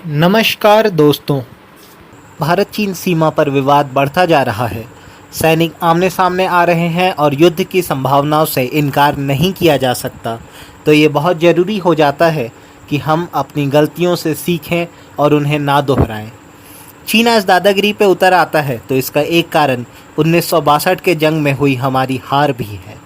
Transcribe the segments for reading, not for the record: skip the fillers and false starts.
नमस्कार दोस्तों। भारत चीन सीमा पर विवाद बढ़ता जा रहा है। सैनिक आमने सामने आ रहे हैं और युद्ध की संभावनाओं से इनकार नहीं किया जा सकता। तो ये बहुत ज़रूरी हो जाता है कि हम अपनी गलतियों से सीखें और उन्हें ना दोहराएं। चीन आज दादागिरी पे उतर आता है तो इसका एक कारण 1962 के जंग में हुई हमारी हार भी है।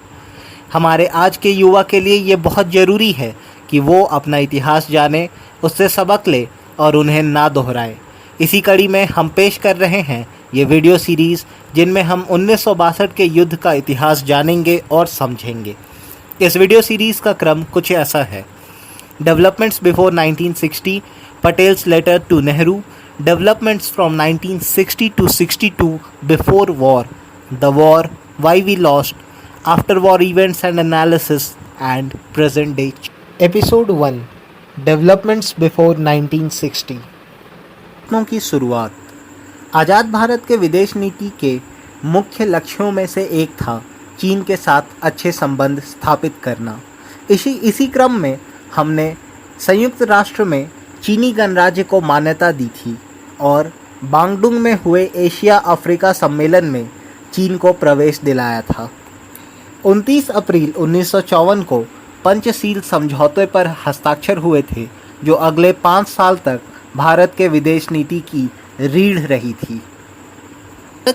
हमारे आज के युवा के लिए ये बहुत ज़रूरी है कि वो अपना इतिहास जाने, उससे सबक ले और उन्हें ना दोहराए। इसी कड़ी में हम पेश कर रहे हैं ये वीडियो सीरीज़ जिनमें हम 1962 के युद्ध का इतिहास जानेंगे और समझेंगे। इस वीडियो सीरीज़ का क्रम कुछ ऐसा है: developments before 1960, Patel's letter to Nehru, developments from 1960 to 62 before war, the war, why we lost, after war events and analysis and present day. Episode 1, developments before 1960। की शुरुआत। आज़ाद भारत के विदेश नीति के मुख्य लक्ष्यों में से एक था चीन के साथ अच्छे संबंध स्थापित करना। इसी क्रम में हमने संयुक्त राष्ट्र में चीनी गणराज्य को मान्यता दी थी और बांगडुंग में हुए एशिया अफ्रीका सम्मेलन में चीन को प्रवेश दिलाया था। 29 अप्रैल 1954 को पंचशील समझौते पर हस्ताक्षर हुए थे, जो अगले 5 साल तक भारत के विदेश नीति की रीढ़ रही थी।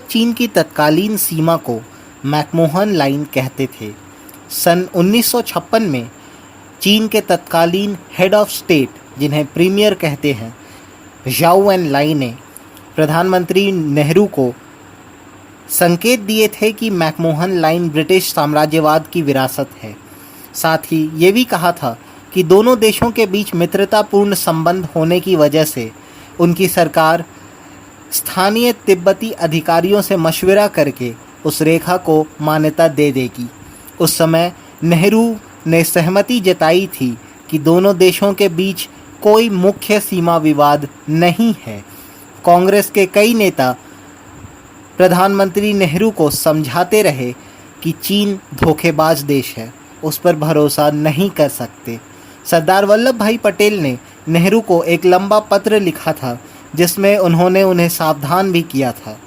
चीन की तत्कालीन सीमा को मैकमोहन लाइन कहते थे। सन 1956 में चीन के तत्कालीन हेड ऑफ स्टेट, जिन्हें प्रीमियर कहते हैं, ज़ाओ एनलाई ने प्रधानमंत्री नेहरू को संकेत दिए थे कि मैकमोहन लाइन ब्रिटिश साम्राज्यवाद की विरासत है। साथ ही ये भी कहा था कि दोनों देशों के बीच मित्रतापूर्ण संबंध होने की वजह से उनकी सरकार स्थानीय तिब्बती अधिकारियों से मशवरा करके उस रेखा को मान्यता दे देगी। उस समय नेहरू ने सहमति जताई थी कि दोनों देशों के बीच कोई मुख्य सीमा विवाद नहीं है। कांग्रेस के कई नेता प्रधानमंत्री नेहरू को समझाते रहे कि चीन धोखेबाज देश है, उस पर भरोसा नहीं कर सकते। सरदार वल्लभ भाई पटेल ने नेहरू को एक लंबा पत्र लिखा था जिसमें उन्होंने उन्हें सावधान भी किया था।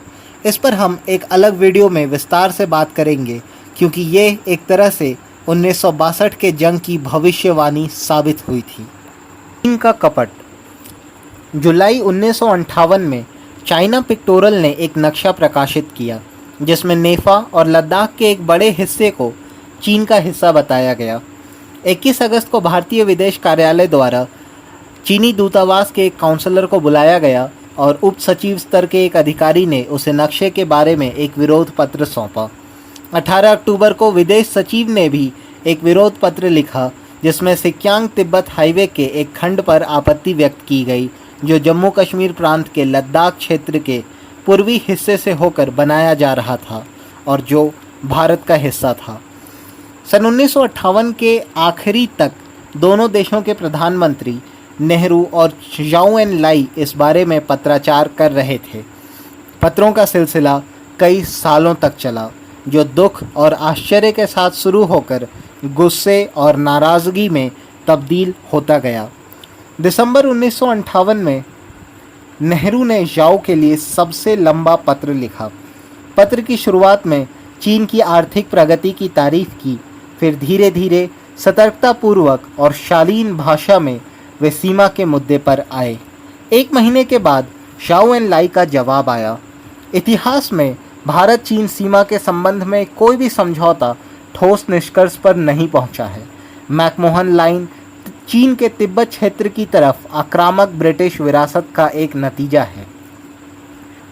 इस पर हम एक अलग वीडियो में विस्तार से बात करेंगे, क्योंकि ये एक तरह से 1962 के जंग की भविष्यवाणी साबित हुई थी। चीन का कपट। जुलाई 1958 में चाइना पिक्टोरल ने एक नक्शा प्रकाशित किया जिसमें नेफा और लद्दाख के एक बड़े हिस्से को चीन का हिस्सा बताया गया। 21 अगस्त को भारतीय विदेश कार्यालय द्वारा चीनी दूतावास के एक काउंसलर को बुलाया गया और उप सचिव स्तर के एक अधिकारी ने उसे नक्शे के बारे में एक विरोध पत्र सौंपा। 18 अक्टूबर को विदेश सचिव ने भी एक विरोध पत्र लिखा जिसमें सिक्यांग तिब्बत हाईवे के एक खंड पर आपत्ति व्यक्त की गई, जो जम्मू कश्मीर प्रांत के लद्दाख क्षेत्र के पूर्वी हिस्से से होकर बनाया जा रहा था और जो भारत का हिस्सा था। सन 1958 के आखिरी तक दोनों देशों के प्रधानमंत्री नेहरू और ज़ाओ एनलाई इस बारे में पत्राचार कर रहे थे। पत्रों का सिलसिला कई सालों तक चला, जो दुख और आश्चर्य के साथ शुरू होकर गुस्से और नाराज़गी में तब्दील होता गया। दिसंबर 1958 में नेहरू ने ज़ाओ के लिए सबसे लंबा पत्र लिखा। पत्र की शुरुआत में चीन की आर्थिक प्रगति की तारीफ की, फिर धीरे धीरे सतर्कतापूर्वक और शालीन भाषा में वे सीमा के मुद्दे पर आए। एक महीने के बाद ज़ाओ एनलाई का जवाब आया। इतिहास में भारत चीन सीमा के संबंध में कोई भी समझौता ठोस निष्कर्ष पर नहीं पहुंचा है। मैकमोहन लाइन चीन के तिब्बत क्षेत्र की तरफ आक्रामक ब्रिटिश विरासत का एक नतीजा है।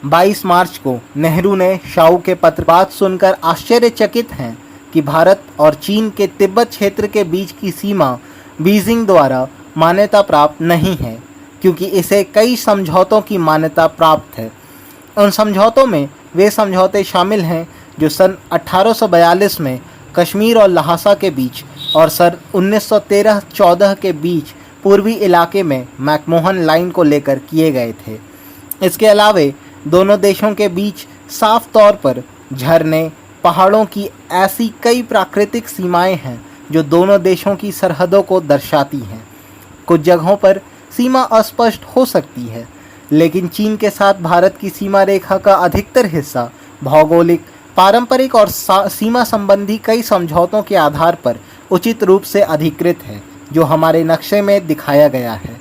22 मार्च को नेहरू ने ज़ाओ के पत्र बात सुनकर आश्चर्यचकित हैं कि भारत और चीन के तिब्बत क्षेत्र के बीच की सीमा बीजिंग द्वारा मान्यता प्राप्त नहीं है, क्योंकि इसे कई समझौतों की मान्यता प्राप्त है। उन समझौतों में वे समझौते शामिल हैं जो सन 1842 में कश्मीर और लहासा के बीच और सन 1913-14 के बीच पूर्वी इलाके में मैकमोहन लाइन को लेकर किए गए थे। इसके अलावे दोनों देशों के बीच साफ तौर पर झरने, पहाड़ों की ऐसी कई प्राकृतिक सीमाएं हैं जो दोनों देशों की सरहदों को दर्शाती हैं। कुछ जगहों पर सीमा अस्पष्ट हो सकती है, लेकिन चीन के साथ भारत की सीमा रेखा का अधिकतर हिस्सा भौगोलिक, पारंपरिक और सीमा संबंधी कई समझौतों के आधार पर उचित रूप से अधिकृत है, जो हमारे नक्शे में दिखाया गया है।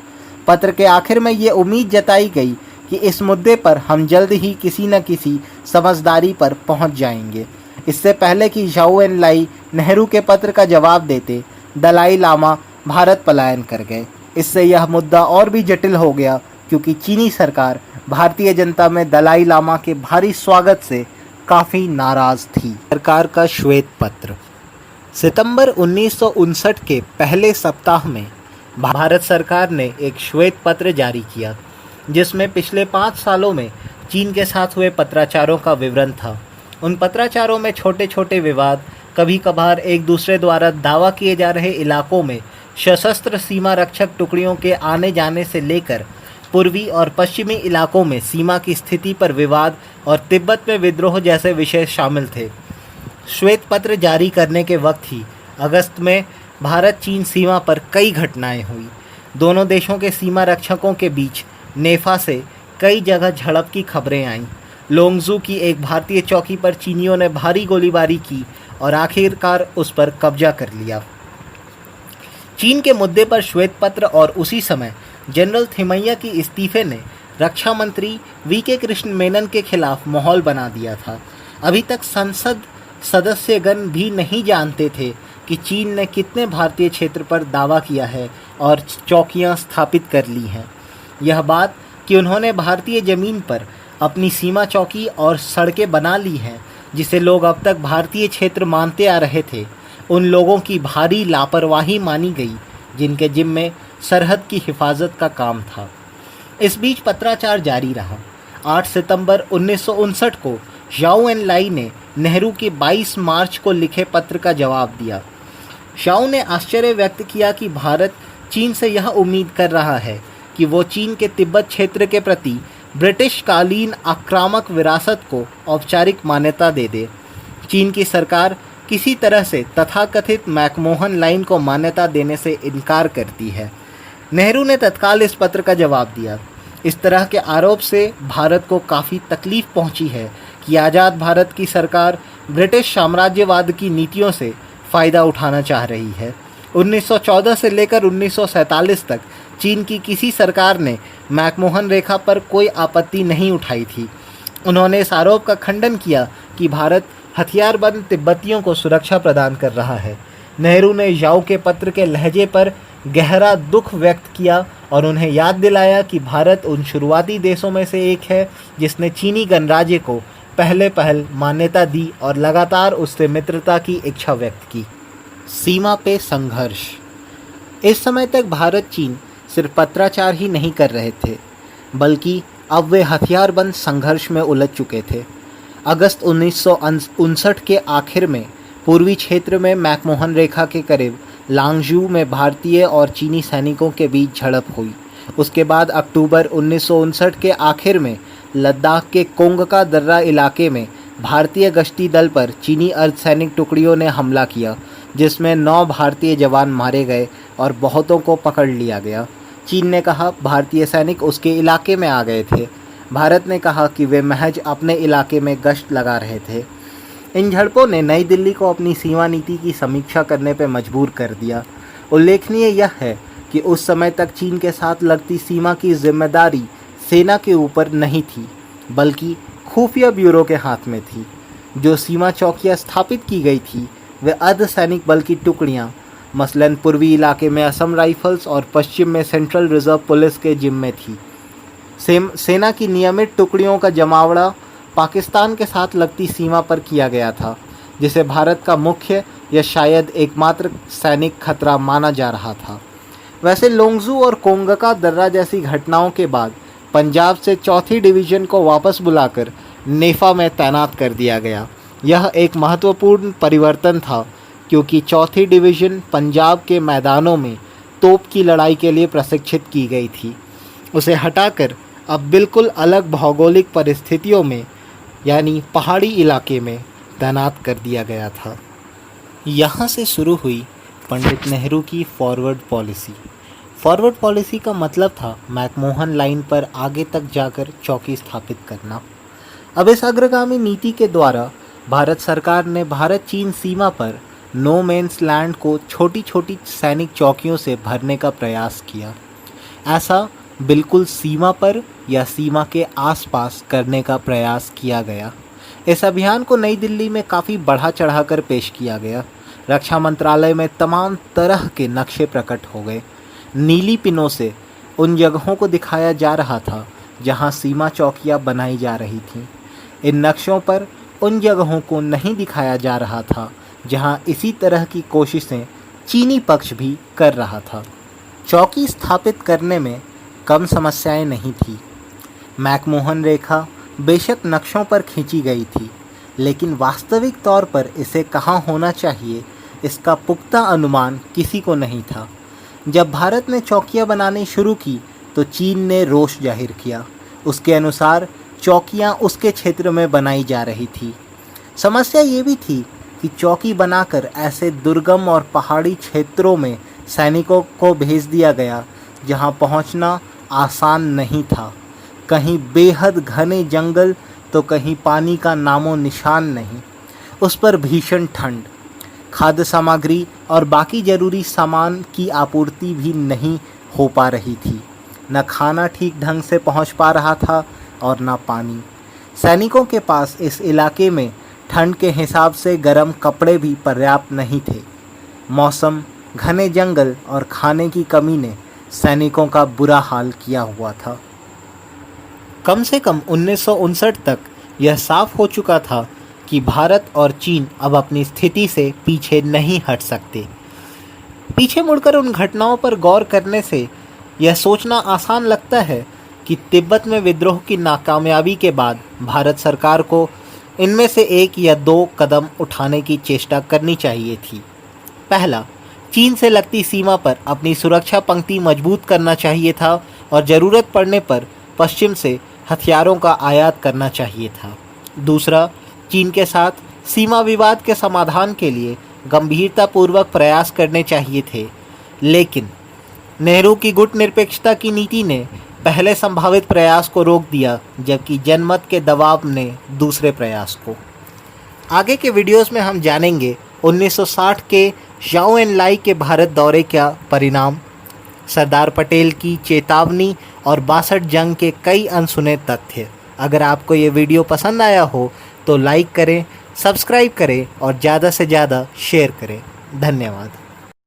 पत्र के आखिर में ये उम्मीद जताई गई कि इस मुद्दे पर हम जल्द ही किसी न किसी समझदारी पर पहुंच जाएंगे। इससे पहले कि झाओ एनलाई नेहरू के पत्र का जवाब देते, दलाई लामा भारत पलायन कर गए। इससे यह मुद्दा और भी जटिल हो गया, क्योंकि चीनी सरकार भारतीय जनता में दलाई लामा के भारी स्वागत से काफ़ी नाराज़ थी। सरकार का श्वेत पत्र। सितंबर 1959 के पहले सप्ताह में भारत सरकार ने एक श्वेत पत्र जारी किया, जिसमें पिछले 5 सालों में चीन के साथ हुए पत्राचारों का विवरण था। उन पत्राचारों में छोटे छोटे विवाद, कभी कभार एक दूसरे द्वारा दावा किए जा रहे इलाकों में सशस्त्र सीमा रक्षक टुकड़ियों के आने जाने से लेकर पूर्वी और पश्चिमी इलाकों में सीमा की स्थिति पर विवाद और तिब्बत में विद्रोह जैसे विषय शामिल थे। श्वेत पत्र जारी करने के वक्त ही अगस्त में भारत चीन सीमा पर कई घटनाएं हुई। दोनों देशों के सीमा रक्षकों के बीच नेफा से कई जगह झड़प की खबरें आईं। लोंगजू की एक भारतीय चौकी पर चीनियों ने भारी गोलीबारी की और आखिरकार उस पर कब्जा कर लिया। चीन के मुद्दे पर श्वेत पत्र और उसी समय जनरल थिमैया की इस्तीफे ने रक्षा मंत्री वीके कृष्ण मेनन के खिलाफ माहौल बना दिया था। अभी तक संसद सदस्यगण भी नहीं जानते थे कि चीन ने कितने भारतीय क्षेत्र पर दावा किया है और चौकियां स्थापित कर ली हैं। यह बात कि उन्होंने भारतीय ज़मीन पर अपनी सीमा चौकी और सड़कें बना ली हैं, जिसे लोग अब तक भारतीय क्षेत्र मानते आ रहे थे, उन लोगों की भारी लापरवाही मानी गई जिनके जिम्मे सरहद की हिफाजत का काम था। इस बीच पत्राचार जारी रहा। 8 सितंबर 1959 को झाओ एनलाई ने नेहरू के 22 मार्च को लिखे पत्र का जवाब दिया। झाओ ने आश्चर्य व्यक्त किया कि भारत चीन से यह उम्मीद कर रहा है कि वो चीन के तिब्बत क्षेत्र के प्रति ब्रिटिश कालीन आक्रामक विरासत को औपचारिक मान्यता दे दे। चीन की सरकार किसी तरह से तथाकथित मैकमोहन लाइन को मान्यता देने से इनकार करती है। नेहरू ने तत्काल इस पत्र का जवाब दिया। इस तरह के आरोप से भारत को काफ़ी तकलीफ पहुंची है कि आज़ाद भारत की सरकार ब्रिटिश साम्राज्यवाद की नीतियों से फ़ायदा उठाना चाह रही है। 1914 से लेकर 1947 तक चीन की किसी सरकार ने मैकमोहन रेखा पर कोई आपत्ति नहीं उठाई थी। उन्होंने इस आरोप का खंडन किया कि भारत हथियारबंद तिब्बतियों को सुरक्षा प्रदान कर रहा है। नेहरू ने झाओ के पत्र के लहजे पर गहरा दुख व्यक्त किया और उन्हें याद दिलाया कि भारत उन शुरुआती देशों में से एक है जिसने चीनी गणराज्य को पहल मान्यता दी और लगातार उससे मित्रता की इच्छा व्यक्त की। सीमा पे संघर्ष। इस समय तक भारत चीन सिर्फ पत्राचार ही नहीं कर रहे थे, बल्कि अब वे हथियारबंद संघर्ष में उलझ चुके थे। अगस्त 1959 के आखिर में पूर्वी क्षेत्र में मैकमोहन रेखा के करीब लांगजू में भारतीय और चीनी सैनिकों के बीच झड़प हुई। उसके बाद अक्टूबर 1959 के आखिर में लद्दाख के कोंगका दर्रा इलाके में भारतीय गश्ती दल पर चीनी अर्धसैनिक टुकड़ियों ने हमला किया, जिसमें 9 भारतीय जवान मारे गए और बहुतों को पकड़ लिया गया। चीन ने कहा भारतीय सैनिक उसके इलाके में आ गए थे। भारत ने कहा कि वे महज अपने इलाके में गश्त लगा रहे थे। इन झड़पों ने नई दिल्ली को अपनी सीमा नीति की समीक्षा करने पर मजबूर कर दिया। उल्लेखनीय यह है कि उस समय तक चीन के साथ लगती सीमा की जिम्मेदारी सेना के ऊपर नहीं थी, बल्कि खुफिया ब्यूरो के हाथ में थी। जो सीमा चौकियां स्थापित की गई थी वे अर्धसैनिक बल की टुकड़ियां, मसलन पूर्वी इलाके में असम राइफल्स और पश्चिम में सेंट्रल रिजर्व पुलिस के जिम्मे थी। सेना की नियमित टुकड़ियों का जमावड़ा पाकिस्तान के साथ लगती सीमा पर किया गया था, जिसे भारत का मुख्य या शायद एकमात्र सैनिक खतरा माना जा रहा था। वैसे लोंगजू और कोंगका दर्रा जैसी घटनाओं के बाद पंजाब से 4थी डिवीज़न को वापस बुलाकर नेफा में तैनात कर दिया गया। यह एक महत्वपूर्ण परिवर्तन था, क्योंकि 4थी डिवीज़न पंजाब के मैदानों में तोप की लड़ाई के लिए प्रशिक्षित की गई थी। उसे हटाकर अब बिल्कुल अलग भौगोलिक परिस्थितियों में, यानी पहाड़ी इलाके में तैनात कर दिया गया था। यहाँ से शुरू हुई पंडित नेहरू की फॉरवर्ड पॉलिसी। फॉरवर्ड पॉलिसी का मतलब था मैकमोहन लाइन पर आगे तक जाकर चौकी स्थापित करना। अब इस अग्रगामी नीति के द्वारा भारत सरकार ने भारत चीन सीमा पर नो मैन्स लैंड को छोटी छोटी सैनिक चौकियों से भरने का प्रयास किया। ऐसा बिल्कुल सीमा पर या सीमा के आसपास करने का प्रयास किया गया। इस अभियान को नई दिल्ली में काफ़ी बढ़ा चढ़ाकर पेश किया गया। रक्षा मंत्रालय में तमाम तरह के नक्शे प्रकट हो गए। नीली पिनों से उन जगहों को दिखाया जा रहा था जहां सीमा चौकियां बनाई जा रही थीं। इन नक्शों पर उन जगहों को नहीं दिखाया जा रहा था जहां इसी तरह की कोशिशें चीनी पक्ष भी कर रहा था। चौकी स्थापित करने में कम समस्याएं नहीं थी। मैकमोहन रेखा बेशक नक्शों पर खींची गई थी, लेकिन वास्तविक तौर पर इसे कहाँ होना चाहिए इसका पुख्ता अनुमान किसी को नहीं था। जब भारत ने चौकियां बनानी शुरू की तो चीन ने रोष जाहिर किया। उसके अनुसार चौकियां उसके क्षेत्र में बनाई जा रही थी। समस्या ये भी थी कि चौकी बनाकर ऐसे दुर्गम और पहाड़ी क्षेत्रों में सैनिकों को भेज दिया गया जहां पहुंचना आसान नहीं था। कहीं बेहद घने जंगल तो कहीं पानी का नामो निशान नहीं। उस पर भीषण ठंड, खाद्य सामग्री और बाकी ज़रूरी सामान की आपूर्ति भी नहीं हो पा रही थी। न खाना ठीक ढंग से पहुंच पा रहा था और न पानी। सैनिकों के पास इस इलाके में ठंड के हिसाब से गर्म कपड़े भी पर्याप्त नहीं थे। मौसम, घने जंगल और खाने की कमी ने सैनिकों का बुरा हाल किया हुआ था। कम से कम 1959 तक यह साफ हो चुका था कि भारत और चीन अब अपनी स्थिति से पीछे नहीं हट सकते। पीछे मुड़कर उन घटनाओं पर गौर करने से यह सोचना आसान लगता है कि तिब्बत में विद्रोह की नाकामयाबी के बाद भारत सरकार को इनमें से एक या दो कदम उठाने की चेष्टा करनी चाहिए थी। पहला, चीन से लगती सीमा पर अपनी सुरक्षा पंक्ति मजबूत करना चाहिए था और ज़रूरत पड़ने पर पश्चिम से हथियारों का आयात करना चाहिए था। दूसरा, चीन के साथ सीमा विवाद के समाधान के लिए गंभीरतापूर्वक प्रयास करने चाहिए थे, लेकिन नेहरू की गुटनिरपेक्षता की नीति ने पहले संभावित प्रयास को रोक दिया, जबकि जनमत के दबाव ने दूसरे प्रयास को। आगे के वीडियोस में हम जानेंगे 1960 के जाओ एन लाई के भारत दौरे का परिणाम, सरदार पटेल की चेतावनी और 62 जंग के कई अनसुने तथ्य। अगर आपको ये वीडियो पसंद आया हो तो लाइक करें, सब्सक्राइब करें और ज़्यादा से ज़्यादा शेयर करें। धन्यवाद।